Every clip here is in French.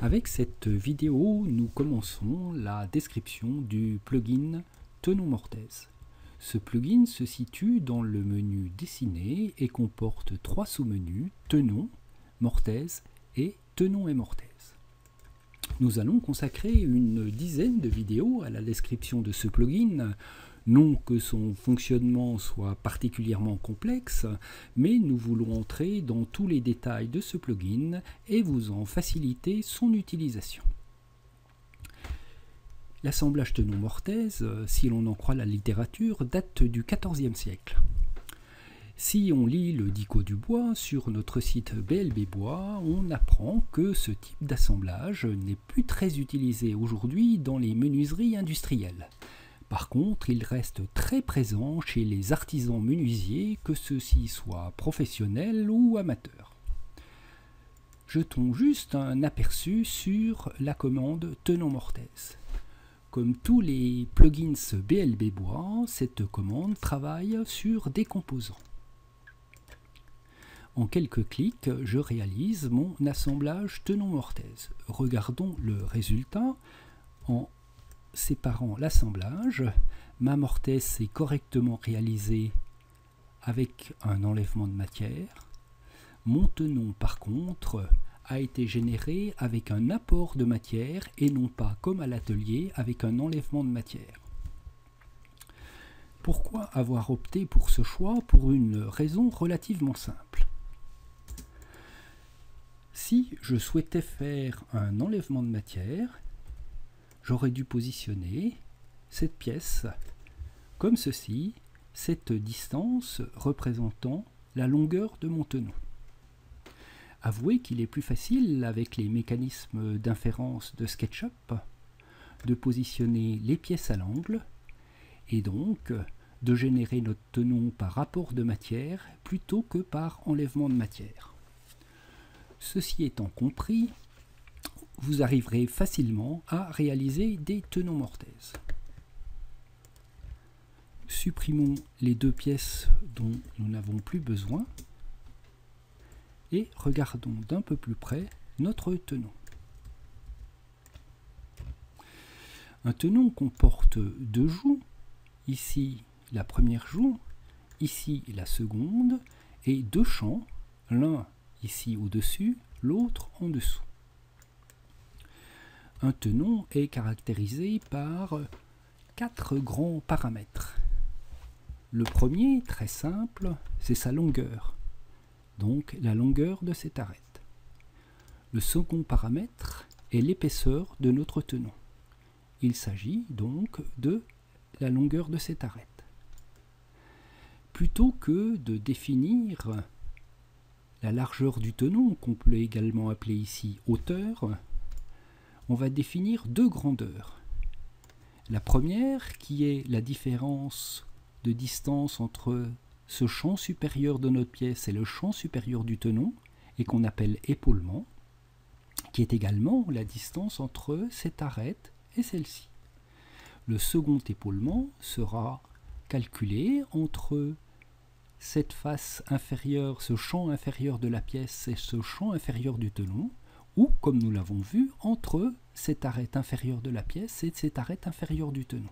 Avec cette vidéo, nous commençons la description du plugin Tenon Mortaise. Ce plugin se situe dans le menu Dessiner et comporte trois sous-menus, Tenon, Mortaise et Tenon et Mortaise. Nous allons consacrer une dizaine de vidéos à la description de ce plugin, non que son fonctionnement soit particulièrement complexe, mais nous voulons entrer dans tous les détails de ce plugin et vous en faciliter son utilisation. L'assemblage Tenon Mortaise, si l'on en croit la littérature, date du XIVe siècle. Si on lit le Dico du bois sur notre site BLB Bois, on apprend que ce type d'assemblage n'est plus très utilisé aujourd'hui dans les menuiseries industrielles. Par contre, il reste très présent chez les artisans menuisiers, que ceux-ci soient professionnels ou amateurs. Jetons juste un aperçu sur la commande Tenon Mortaise. Comme tous les plugins BLB Bois, cette commande travaille sur des composants. En quelques clics, je réalise mon assemblage Tenon Mortaise. Regardons le résultat. En séparant l'assemblage, ma mortaise s'est correctement réalisée avec un enlèvement de matière. Mon tenon, par contre, a été généré avec un apport de matière et non pas comme à l'atelier avec un enlèvement de matière. Pourquoi avoir opté pour ce choix? Pour une raison relativement simple. Si je souhaitais faire un enlèvement de matière, j'aurais dû positionner cette pièce comme ceci, cette distance représentant la longueur de mon tenon. Avouez qu'il est plus facile avec les mécanismes d'inférence de SketchUp de positionner les pièces à l'angle et donc de générer notre tenon par rapport de matière plutôt que par enlèvement de matière. Ceci étant compris, vous arriverez facilement à réaliser des tenons mortaises. Supprimons les deux pièces dont nous n'avons plus besoin et regardons d'un peu plus près notre tenon. Un tenon comporte deux joues, ici la première joue, ici la seconde, et deux champs, l'un ici au-dessus, l'autre en dessous. Un tenon est caractérisé par quatre grands paramètres. Le premier, très simple, c'est sa longueur, donc la longueur de cette arête. Le second paramètre est l'épaisseur de notre tenon. Il s'agit donc de la longueur de cette arête. Plutôt que de définir la largeur du tenon, qu'on peut également appeler ici hauteur, on va définir deux grandeurs. La première, qui est la différence de distance entre ce champ supérieur de notre pièce et le champ supérieur du tenon, et qu'on appelle épaulement, qui est également la distance entre cette arête et celle-ci. Le second épaulement sera calculé entre cette face inférieure, ce champ inférieur de la pièce et ce champ inférieur du tenon, ou, comme nous l'avons vu, entre cette arête inférieure de la pièce et cette arête inférieure du tenon.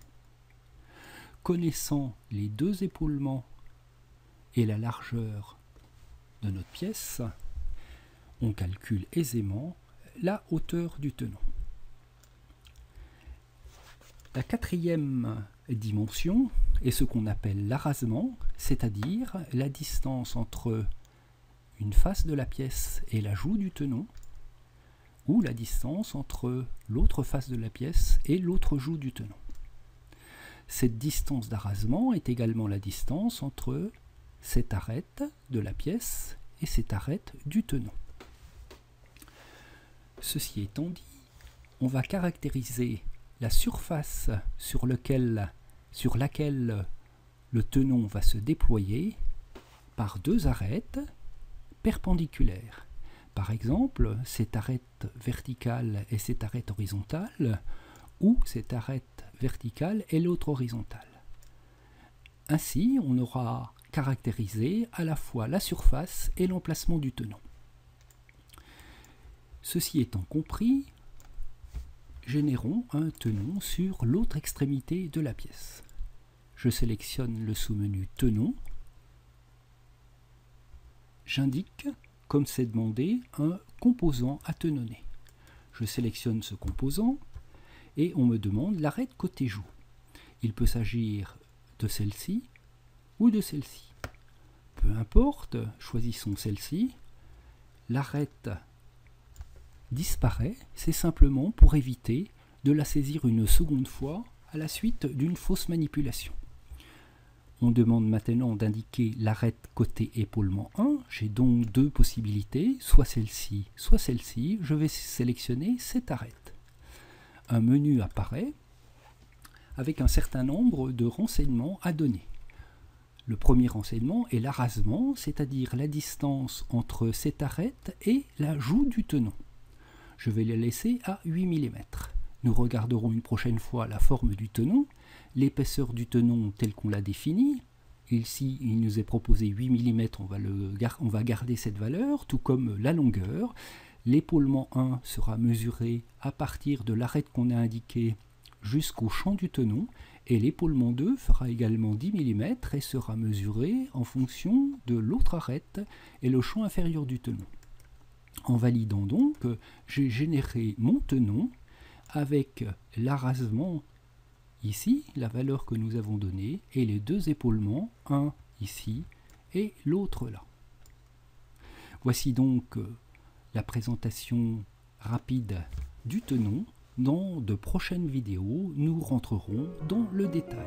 Connaissant les deux épaulements et la largeur de notre pièce, on calcule aisément la hauteur du tenon. La quatrième dimension est ce qu'on appelle l'arasement, c'est-à-dire la distance entre une face de la pièce et la joue du tenon, ou la distance entre l'autre face de la pièce et l'autre joue du tenon. Cette distance d'arasement est également la distance entre cette arête de la pièce et cette arête du tenon. Ceci étant dit, on va caractériser la surface sur laquelle le tenon va se déployer par deux arêtes perpendiculaires. Par exemple, cette arête verticale et cette arête horizontale, ou cette arête verticale et l'autre horizontale. Ainsi, on aura caractérisé à la fois la surface et l'emplacement du tenon. Ceci étant compris, générons un tenon sur l'autre extrémité de la pièce. Je sélectionne le sous-menu tenon. J'indique, comme c'est demandé, un composant à tenonner. Je sélectionne ce composant et on me demande l'arête côté joue. Il peut s'agir de celle-ci ou de celle-ci. Peu importe, choisissons celle-ci. L'arête disparaît, c'est simplement pour éviter de la saisir une seconde fois à la suite d'une fausse manipulation. On demande maintenant d'indiquer l'arête côté épaulement 1. J'ai donc deux possibilités, soit celle-ci, soit celle-ci. Je vais sélectionner cette arête. Un menu apparaît avec un certain nombre de renseignements à donner. Le premier renseignement est l'arasement, c'est-à-dire la distance entre cette arête et la joue du tenon. Je vais la laisser à 8 mm. Nous regarderons une prochaine fois la forme du tenon, l'épaisseur du tenon telle qu'on l'a définie. Ici, il nous est proposé 8 mm, on va garder cette valeur, tout comme la longueur. L'épaulement 1 sera mesuré à partir de l'arête qu'on a indiquée jusqu'au champ du tenon, et l'épaulement 2 fera également 10 mm et sera mesuré en fonction de l'autre arête et le champ inférieur du tenon. En validant donc, j'ai généré mon tenon avec l'arasement ici, la valeur que nous avons donnée, et les deux épaulements, un ici et l'autre là. Voici donc la présentation rapide du tenon. Dans de prochaines vidéos, nous rentrerons dans le détail.